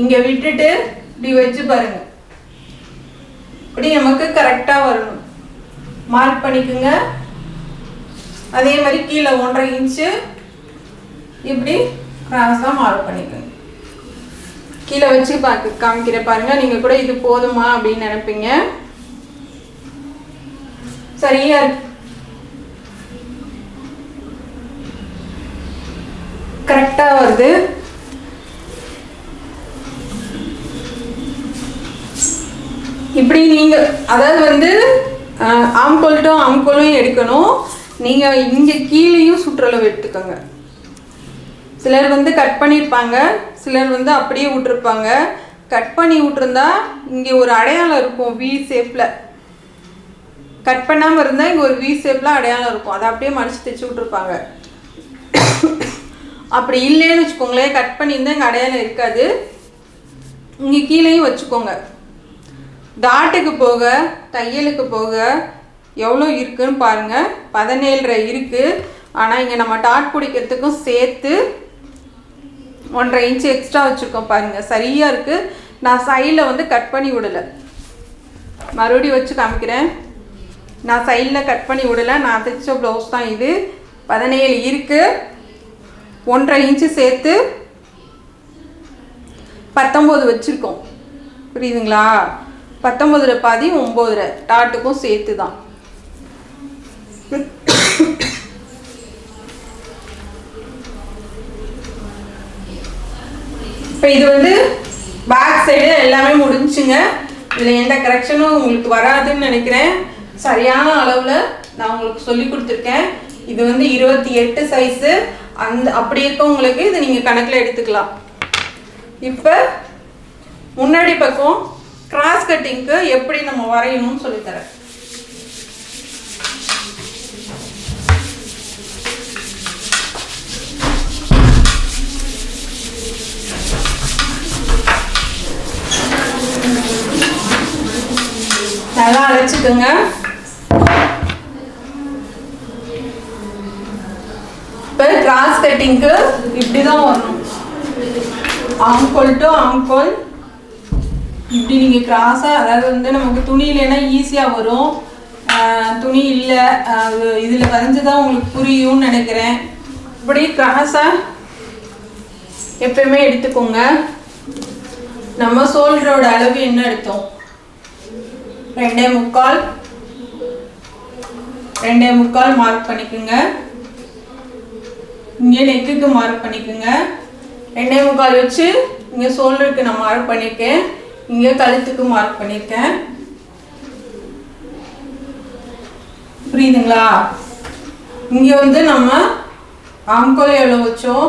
இங்கே விட்டுட்டு இப்படி வச்சு பாருங்க. இப்படி நமக்கு கரெக்டாக வரணும். மார்க் பண்ணிக்கோங்க. அதே மாதிரி கீழே 1.5 இன்ச்சு இப்படி கிராஸாக மார்க் பண்ணிக்கோங்க. கீழே வச்சு காமிக்கிற பாருங்க. நீங்கள் கூட இது போதுமா அப்படின்னு நினைப்பீங்க. சரியா இருக்கு. கரெக்டாக வருது. இப்படி நீங்கள் அதாவது வந்து ஆம்கோல்ட்டும் ஆம்கோலும் எடுக்கணும். நீங்கள் இங்கே கீழேயும் சுற்றளவு எடுத்துக்கோங்க. சிலர் வந்து கட் பண்ணியிருப்பாங்க, சிலர் வந்து அப்படியே விட்டுருப்பாங்க. கட் பண்ணி விட்டுருந்தா இங்கே ஒரு அடையாளம் இருக்கும் வி ஷேப்பில். கட் பண்ணாமல் இருந்தால் இங்கே ஒரு வி ஷேப்பில் அடையாளம் இருக்கும். அதை அப்படியே மடித்து தைச்சி விட்ருப்பாங்க. அப்படி இல்லைன்னு வச்சுக்கோங்களேன், கட் பண்ணியிருந்தால் இங்கே அடையாளம் இருக்காது. இங்கே கீழேயும் வச்சுக்கோங்க. டாட்டுக்கு போக தையலுக்கு போக எவ்வளோ இருக்குதுன்னு பாருங்கள். 17.5 இருக்குது. ஆனால் இங்கே நம்ம டாட் பிடிக்கிறதுக்கும் சேர்த்து 1.5 இன்ச்சு எக்ஸ்ட்ரா வச்சுருக்கோம் பாருங்கள். சரியாக இருக்குது. நான் சைடில் வந்து கட் பண்ணி விடலை. மறுபடியும் வச்சு காமிக்கிறேன். நான் சைடில் கட் பண்ணி விடலை. நான் தைச்ச ப்ளவுஸ் தான் இது. 17 இருக்குது. 1.5 இன்ச்சு சேர்த்து 19 வச்சுருக்கோம். புரியுதுங்களா? 19 பாதி 9 டாட்டுக்கும் சேர்த்து தான். இப்போ இது வந்து பேக் சைடு எல்லாமே முடிஞ்சுங்க. இதில் எந்த கரெக்ஷனும் உங்களுக்கு வராதுன்னு நினைக்கிறேன். சரியான அளவில் நான் உங்களுக்கு சொல்லி கொடுத்துருக்கேன். இது வந்து 28 சைஸு. அப்படி இருக்கவங்களுக்கு இது நீங்கள் கணக்கில் எடுத்துக்கலாம். இப்போ முன்னாடி பக்கம் கிராஸ் கட்டிங்க்கு எப்படி நம்ம வரையணும்னு சொல்லித்தரேன். நல்லா அழைச்சிக்கோங்க. இப்போ கிராஸ் கட்டிங்க்கு இப்படி தான் வரணும். ஆம்கோல் டு ஆம்கோல் இப்படி நீங்கள் கிராஸாக, அதாவது வந்து நமக்கு துணி இல்லைன்னா ஈஸியாக வரும். துணி இல்லை, அது இதில் வரைஞ்சி தான் உங்களுக்கு புரியும்னு நினைக்கிறேன். இப்படி கிராஸாக எப்பயுமே எடுத்துக்கோங்க. நம்ம ஷோல்டரோட அளவு என்ன எடுத்தோம்? 2.25 மார்க் பண்ணிக்கோங்க. இங்கே நெக்குக்கு மார்க் பண்ணிக்கோங்க. 2.25 வச்சு இங்கே ஷோல்டருக்கு நான் மார்க் பண்ணியிருக்கேன், இங்கே கழுத்துக்கு மார்க் பண்ணியிருக்கேன். புரியுதுங்களா? இங்கே வந்து நம்ம ஆம்கோல் எவ்வளோ வச்சோம்,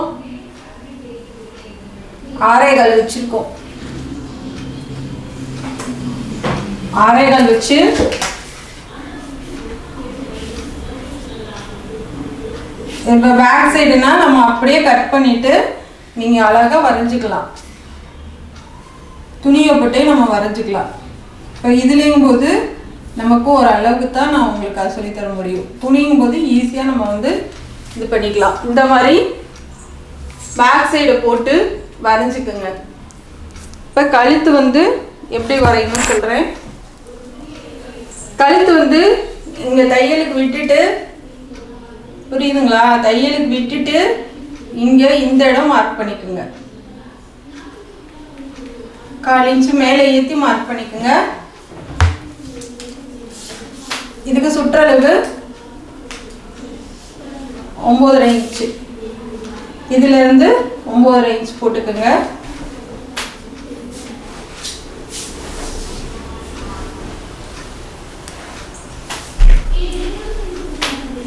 6.25 வச்சுருக்கோம். 6.25 வச்சு இப்போ பேக் சைடுனா நம்ம அப்படியே கட் பண்ணிவிட்டு நீங்கள் அழகாக வரைஞ்சிக்கலாம். துணியை போட்டே நம்ம வரைஞ்சிக்கலாம். இப்போ இதுலேயும் போது நமக்கு ஒரு அளவுக்கு தான் நான் உங்களுக்கு அதை சொல்லித்தர முடியும். துணியும் போது ஈஸியாக நம்ம வந்து இது பண்ணிக்கலாம். இந்த மாதிரி பேக் சைடை போட்டு வரைஞ்சிக்கோங்க. இப்போ கழுத்து வந்து எப்படி வரையணும்னு சொல்கிறேன். கழுத்து வந்து இங்கே தையலுக்கு விட்டுட்டு, புரியுதுங்களா? தையலுக்கு விட்டுட்டு இங்கே இந்த இடம் மார்க் பண்ணிக்கோங்க. 1/4 இன்ச்சு மேலே ஏற்றி மார்க் பண்ணிக்கோங்க. இதுக்கு சுற்றளவு 9.5 இன்ச்சு. இதிலிருந்து 9.5 இன்ச் போட்டுக்கோங்க.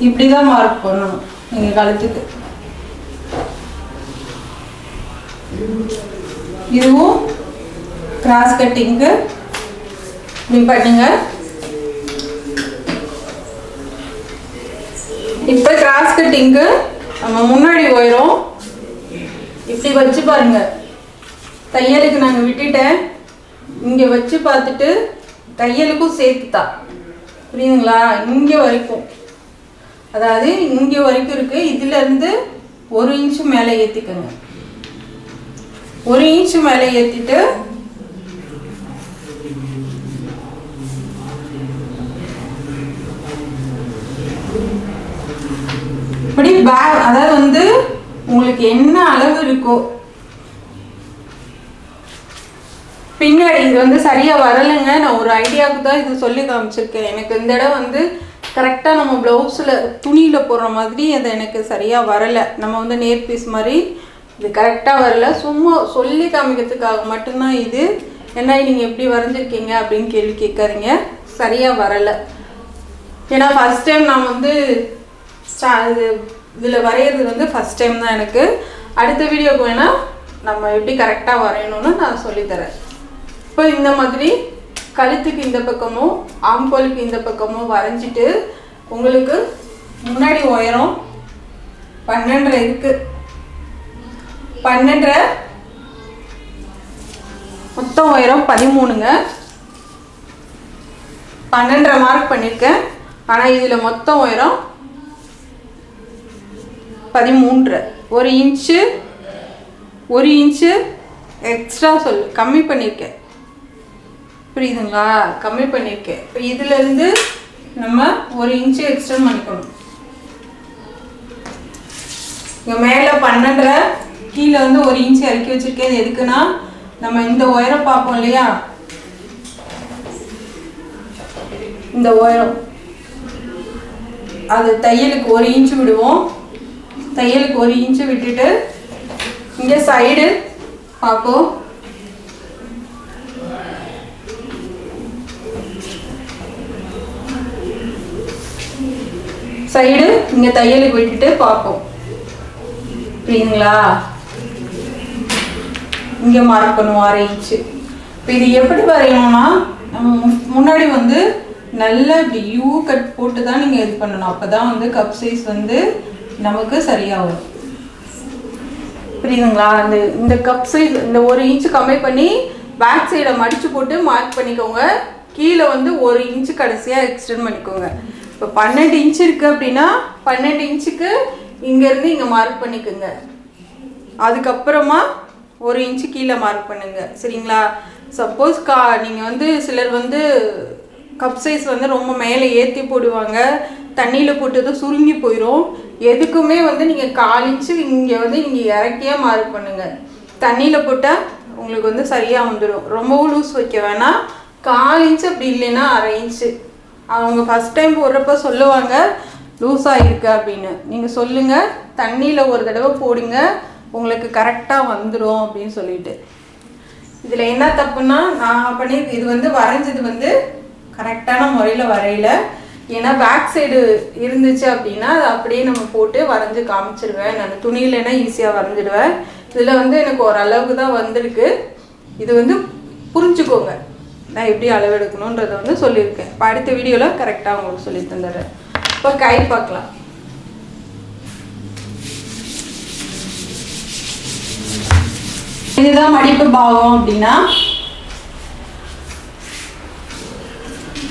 இப்படிதான் மார்க் பண்ணணும் நீங்க கழுத்துக்கு. இதுவும் கிராஸ் கட்டிங்க்கு இப்படி பண்ணுங்க. இப்ப கிராஸ் கட்டிங்க்கு நம்ம முன்னாடி போயிடும். இப்படி வச்சு பாருங்க. தையலுக்கு நாங்க விட்டுட்டேன், இங்க வச்சு பார்த்துட்டு தையலுக்கும் சேர்த்துதான். புரியுதுங்களா? இங்க வரைக்கும், அதாவது இங்கே வரைக்கும் இருக்கு. இதுல இருந்து 1 இன்ச்சு மேலே ஏற்றிக்கோங்க. 1 இன்ச்சு மேலே ஏற்றிட்டு இப்படி பேக், அதாவது வந்து உங்களுக்கு என்ன அளவு இருக்கோ, பின்னாடி இது வந்து சரியா வரலைங்க. நான் ஒரு ஐடியாவுக்கு தான் இது சொல்லி காமிச்சிருக்கேன். எனக்கு இந்த இடம் வந்து கரெக்டாக நம்ம ப்ளவுஸில் துணியில் போடுற மாதிரி அது எனக்கு சரியாக வரலை. நம்ம வந்து நேர் பீஸ் மாதிரி இது கரெக்டாக வரல. சும்மா சொல்லி காமிக்கிறதுக்காக மட்டும்தான் இது. என்ன நீங்கள் எப்படி வரைஞ்சிருக்கீங்க அப்படின்னு கேள்வி கேட்காதீங்க. சரியாக வரலை. ஏன்னா ஃபஸ்ட் டைம் நான் வந்து இதில் வரைகிறது வந்து ஃபஸ்ட் டைம் தான் எனக்கு. அடுத்த வீடியோக்கு வேணால் நம்ம எப்படி கரெக்டாக வரையணும்னு நான் சொல்லித்தரேன். இப்போ இந்த மாதிரி கழுத்துக்கு இந்த பக்கமும் ஆம்கோலுக்கு இந்த பக்கமும் வரைஞ்சிட்டு, உங்களுக்கு முன்னாடி உயரம் 12.5 இருக்கு. 12.5 மொத்தம் உயரம் 13ங்க. 12.5 மார்க் பண்ணியிருக்கேன். ஆனால் இதில் மொத்தம் உயரம் 13.5. 1 இன்ச்சு எக்ஸ்ட்ரா கம்மி பண்ணியிருக்கேன். புரியுதுங்களா? கம்மி பண்ணியிருக்கேன். இப்போ இதுலேருந்து நம்ம 1 இன்ச்சு எக்ஸ்டெண்ட் பண்ணிக்கணும். இங்கே மேலே 12.5, கீழே வந்து 1 இன்ச்சு இறக்கி வச்சுருக்கேன். எதுக்குன்னா நம்ம இந்த உயரம் பார்ப்போம் இல்லையா, இந்த உயரம் அது தையலுக்கு 1 இன்ச்சு விடுவோம். தையலுக்கு 1 இன்ச்சு விட்டுட்டு இங்கே சைடு பார்ப்போம். சைடு இங்கே தையலுக்கு விட்டுட்டு பார்ப்போம். புரியுதுங்களா? இங்கே மார்க் பண்ணுவோம் 1/2 இன்ச்சு. இப்போ இது எப்படி வரையணும்னா, நம்ம முன்னாடி வந்து நல்லா இப்படி யூ கட் போட்டு தான் நீங்கள் இது பண்ணணும். அப்போ தான் வந்து கப் சைஸ் வந்து நமக்கு சரியாக வரும். புரியுதுங்களா? இந்த கப் சைஸ் இந்த 1 இன்ச்சு கம்மி பண்ணி பேக் சைடை மடித்து போட்டு மார்க் பண்ணிக்கோங்க. கீழே வந்து 1 இன்ச்சு கடைசியாக எக்ஸ்டெண்ட் பண்ணிக்கோங்க. இப்போ 12 இன்ச்சு இருக்குது அப்படின்னா 12 இன்ச்சுக்கு இங்கேருந்து இங்கே மார்க் பண்ணிக்கோங்க. அதுக்கப்புறமா 1 இன்ச்சு கீழே மார்க் பண்ணுங்க. சரிங்களா? சப்போஸ் நீங்கள் வந்து சிலர் வந்து கப் சைஸ் வந்து ரொம்ப மேலே ஏற்றி போடுவாங்க, தண்ணியில் போட்டது சுருங்கி போயிடும். எதுக்குமே வந்து நீங்கள் 1/4 இன்ச்சு இங்கே வந்து இங்கே இறக்கியே மார்க் பண்ணுங்கள். தண்ணியில் போட்டால் உங்களுக்கு வந்து சரியாக வந்துடும். ரொம்பவும் லூஸ் வைக்க வேணாம். 1/4 இன்ச்சு அப்படி இல்லைன்னா 1/2 இன்ச்சு. அவங்க ஃபஸ்ட் டைம் போடுறப்ப சொல்லுவாங்க லூஸாக இருக்கு அப்படின்னு. நீங்கள் சொல்லுங்கள், தண்ணியில் ஒரு தடவை போடுங்க, உங்களுக்கு கரெக்டாக வந்துடும் அப்படின்னு சொல்லிட்டு. இதில் என்ன தப்புன்னா நான் பண்ணி இது வந்து வரைஞ்சது வந்து கரெக்டான முறையில் வரையில. ஏன்னா பேக் சைடு இருந்துச்சு அப்படின்னா அதை அப்படியே நம்ம போட்டு வரைஞ்சி காமிச்சிடுவேன். நான் துணியிலனா ஈஸியாக வரைஞ்சிடுவேன். இதில் வந்து எனக்கு ஓரளவுக்கு தான் வந்திருக்கு. இது வந்து புரிஞ்சுக்கோங்க, நான் எப்படி அளவெடுக்கணுன்றதை வந்து சொல்லியிருக்கேன். இப்போ அடுத்த வீடியோவில் கரெக்டாக உங்களுக்கு சொல்லி தந்துடுறேன். இப்போ கை பார்க்கலாம். இதுதான் மடிப்பு பாகம் அப்படின்னா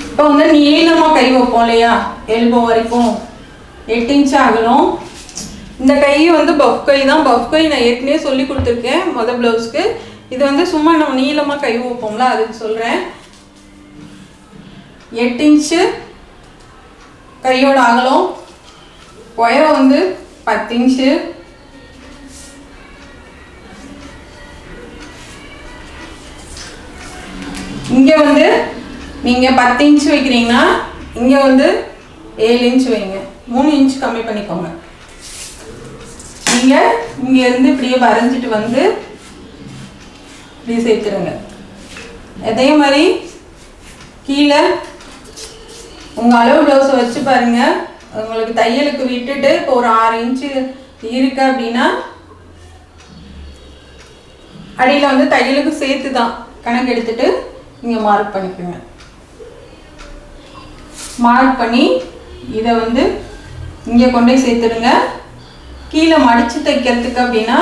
இப்போ வந்து நீளமாக கை வைப்போம் இல்லையா, எல்போ வரைக்கும் 8 இன்ச் ஆகணும். இந்த கை வந்து பஃப் கை தான். பஃப் கை நான் ஏற்கனவே சொல்லி கொடுத்துருக்கேன் மொதல் ப்ளவுஸ்க்கு. இது வந்து சும்மா நம்ம நீளமாக கை வைப்போம்ல, அதுக்கு சொல்கிறேன். 8 இன்ச்சு கையோட அகலம். உயரம் வந்து 10 இன்ச்சு. இங்கே வந்து நீங்கள் 10 இன்ச் வைக்கிறீங்கன்னா இங்கே வந்து 7 இன்ச் வைங்க. 3 இன்ச் கம்மி பண்ணிக்கோங்க. நீங்கள் இங்கேருந்து இப்படியே வரைஞ்சிட்டு வந்து இப்படி சேர்த்துருங்க. அதே மாதிரி கீழே உங்கள் அளவு ப்ளவுஸை வச்சு பாருங்கள். உங்களுக்கு தையலுக்கு விட்டுட்டு இப்போ ஒரு 6 இன்ச்சு இருக்கு அப்படின்னா அடியில் வந்து தையலுக்கு சேர்த்து தான் கணக்கு எடுத்துட்டு இங்கே மார்க் பண்ணிக்கோங்க. மார்க் பண்ணி இதை வந்து இங்கே கொண்டு போய் சேர்த்துடுங்க. கீழே மடித்து தைக்கிறதுக்கு அப்படின்னா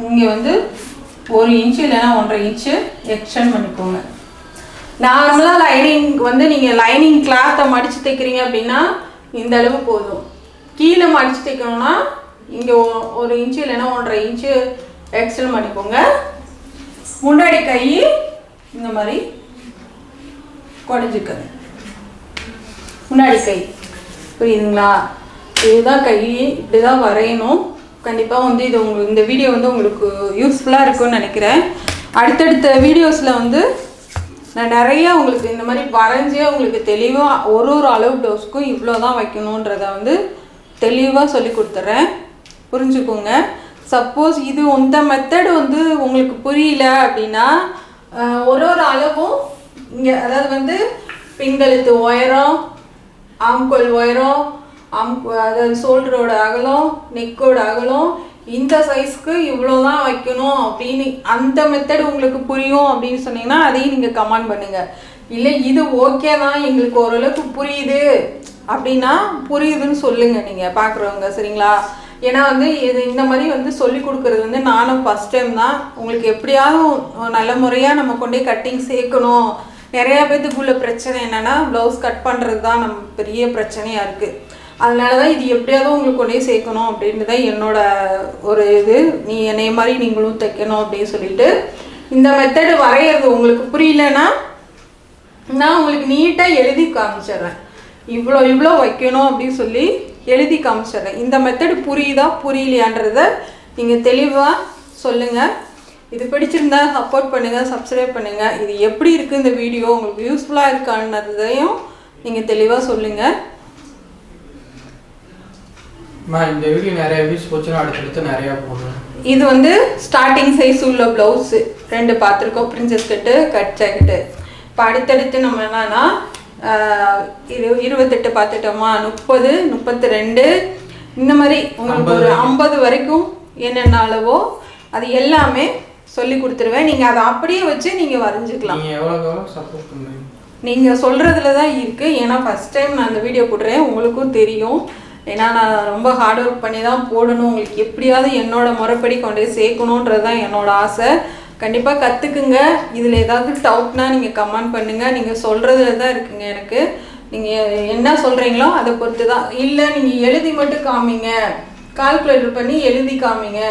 இங்கே வந்து 1 இன்ச்சு இல்லைன்னா 1.5 இன்ச்சு எக்ஸ்டெண்ட் பண்ணிக்கோங்க. நார்மலாக லைனிங் வந்து நீங்கள் லைனிங் கிளாத்தை மடித்து தைக்கிறீங்க அப்படின்னா இந்த அளவு போதும். கீழே மடித்து தைக்கணும்னா இங்கே 1 இன்ச்சு இல்லைன்னா 1.5 இன்ச்சு எக்ஸ்டெண்ட் பண்ணிக்கோங்க. முன்னாடி கை இந்த மாதிரி குடஞ்சிக்கது. முன்னாடி கை புரியுதுங்களா? இதுதான் கை, இப்படி தான் வரையணும். கண்டிப்பாக வந்து இது உங்களுக்கு இந்த வீடியோ வந்து உங்களுக்கு யூஸ்ஃபுல்லாக இருக்கும்னு நினைக்கிறேன். அடுத்தடுத்த வீடியோஸில் வந்து நான் நிறையா உங்களுக்கு இந்த மாதிரி வரைஞ்சே உங்களுக்கு தெளிவாக ஒரு அளவு ப்ளவுஸ்க்கும் இவ்வளோ தான் வைக்கணுன்றதை வந்து தெளிவாக சொல்லி கொடுத்துட்றேன். புரிஞ்சுக்கோங்க. சப்போஸ் இது இந்த மெத்தடு வந்து உங்களுக்கு புரியல அப்படின்னா ஒரு அளவும் இங்கே அதாவது வந்து பின்கழுத்து உயரம், ஆம்கோல் உயரம், அதாவது ஷோல்டரோட அகலம், நெக்கோட அகலம், இந்த சைஸ்க்கு இவ்வளோ தான் வைக்கணும் அப்படின்னு அந்த மெத்தட் உங்களுக்கு புரியும் அப்படின்னு சொன்னீங்கன்னா அதையும் நீங்கள் கமெண்ட் பண்ணுங்கள். இல்லை இது ஓகே தான் எங்களுக்கு ஓரளவுக்கு புரியுது அப்படின்னா புரியுதுன்னு சொல்லுங்கள் நீங்கள் பார்க்குறவங்க, சரிங்களா? ஏன்னா வந்து இது இந்த மாதிரி வந்து சொல்லி கொடுக்குறது வந்து நானும் ஃபஸ்ட் டைம் தான். உங்களுக்கு எப்படியாவது நல்ல முறையாக நம்ம கொண்டே கட்டிங் சேர்க்கணும். நிறையா பேத்துக்குள்ள பிரச்சனை என்னென்னா ப்ளவுஸ் கட் பண்ணுறது தான் நம்ம பெரிய பிரச்சனையாக இருக்குது. அதனால தான் இது எப்படியாவது உங்களுக்கு கொண்டே சேர்க்கணும் அப்படின்னு தான் என்னோட ஒரு இது. நீ என்னைய மாதிரி நீங்களும் தைக்கணும் அப்படின்னு சொல்லிட்டு இந்த மெத்தடு வரைகிறது உங்களுக்கு புரியலன்னா நான் உங்களுக்கு நீட்டாக எழுதி காமிச்சிட்றேன். இவ்வளோ வைக்கணும் அப்படின்னு சொல்லி எழுதி காமிச்சிட்றேன். இந்த மெத்தடு புரியுதா புரியலையான்றதை நீங்கள் தெளிவாக சொல்லுங்கள். இது பிடிச்சிருந்தா சப்போர்ட் பண்ணுங்கள், சப்ஸ்கிரைப் பண்ணுங்கள். இது எப்படி இருக்குது இந்த வீடியோ உங்களுக்கு யூஸ்ஃபுல்லாக இருக்கான்றதையும் நீங்கள் தெளிவாக சொல்லுங்கள். இந்த வீடியோ நிறைய வியூஸ் போச்சுன்னா அடுத்தடுத்து நிறையா போடுவேன். இது வந்து ஸ்டார்டிங் சைஸ் உள்ள ப்ளவுஸு 2 பார்த்துருக்கோம், பிரின்சஸ் கட்டு, கட் ஜாக்கெட்டு. இப்போ அடுத்தடுத்து நம்ம என்னன்னா 28 பார்த்துட்டோமா, 30, 32 இந்த மாதிரி உங்களுக்கு ஒரு 50 வரைக்கும் என்னென்ன அளவோ அது எல்லாமே சொல்லி கொடுத்துருவேன். நீங்கள் அதை அப்படியே வச்சு நீங்கள் வரைஞ்சிக்கலாம். நீங்கள் சொல்கிறதுல தான் இருக்குது. ஏன்னா ஃபஸ்ட் டைம் நான் இந்த வீடியோ போடுறேன், உங்களுக்கும் தெரியும். ஏன்னா நான் ரொம்ப ஹார்ட் ஒர்க் பண்ணி தான் போடணும். உங்களுக்கு எப்படியாவது என்னோடய முறைப்படி கொண்டு சேர்க்கணுன்றது தான் என்னோடய ஆசை. கண்டிப்பாக கற்றுக்குங்க. இதில் ஏதாவது டவுட்னா நீங்கள் கமெண்ட் பண்ணுங்கள். நீங்கள் சொல்கிறதுல தான் இருக்குங்க எனக்கு. நீங்கள் என்ன சொல்கிறீங்களோ அதை பொறுத்து தான். இல்லை நீங்கள் எழுதி மட்டும் காமிங்க, கால்குலேட்டர் பண்ணி எழுதி காமிங்க,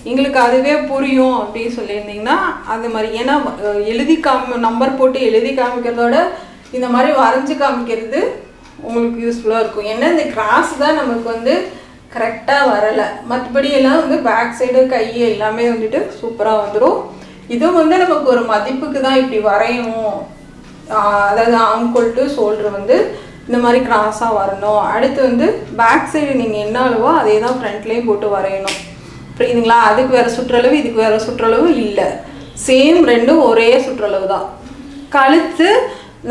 எங்களுக்கு அதுவே புரியும் அப்படின்னு சொல்லியிருந்தீங்கன்னா அது மாதிரி. ஏன்னா எழுதி நம்பர் போட்டு எழுதி காமிக்கிறதோட இந்த மாதிரி வரைஞ்சி காமிக்கிறது உங்களுக்கு யூஸ்ஃபுல்லாக இருக்கும். ஏன்னா இந்த கிராஸ் தான் நமக்கு வந்து கரெக்டாக வரலை. மற்றபடி எல்லாம் வந்து பேக் சைடு கை எல்லாமே வந்துட்டு சூப்பராக வந்துடும். இதுவும் வந்து நமக்கு ஒரு மதிப்புக்கு தான் இப்படி வரையணும். அதாவது ஆம்கோல் டு ஷோல்டர் வந்து இந்த மாதிரி கிராஸாக வரணும். அடுத்து வந்து பேக் சைடு நீங்கள் என்ன அளவோ அதே தான் ஃப்ரண்ட்லேயும் போட்டு வரையணும். புரியுதுங்களா? அதுக்கு வேறு சுற்றளவு இதுக்கு வேறு சுற்றளவு இல்லை. சேம் ரெண்டும் ஒரே சுற்றளவு தான். கழுத்து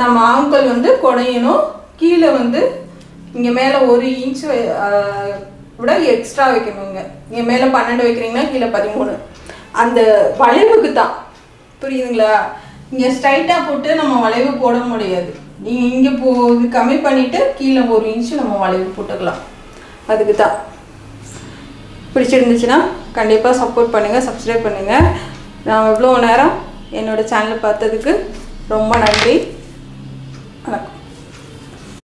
நம்ம ஆங்கல் வந்து குடையணும். கீழே வந்து இங்கே மேலே 1 இன்ச் விட எக்ஸ்ட்ரா வைக்கணுங்க. இங்கே மேலே 12 வைக்கிறீங்கன்னா கீழே 13. அந்த வளைவுக்கு தான், புரியுதுங்களா? இங்கே ஸ்ட்ரைட்டாக போட்டு நம்ம வளைவு போட முடியாது. நீங்கள் இங்கே இது கம்மி பண்ணிவிட்டு கீழே 1 இன்ச்சு நம்ம வளைவு போட்டுக்கலாம். அதுக்கு தான். பிடிச்சிருந்துச்சுன்னா கண்டிப்பாக சப்போர்ட் பண்ணுங்கள், சப்ஸ்கிரைப் பண்ணுங்கள். நான் இவ்வளோ நேரம் என்னோடய சேனலை பார்த்ததுக்கு ரொம்ப நன்றி. வணக்கம்.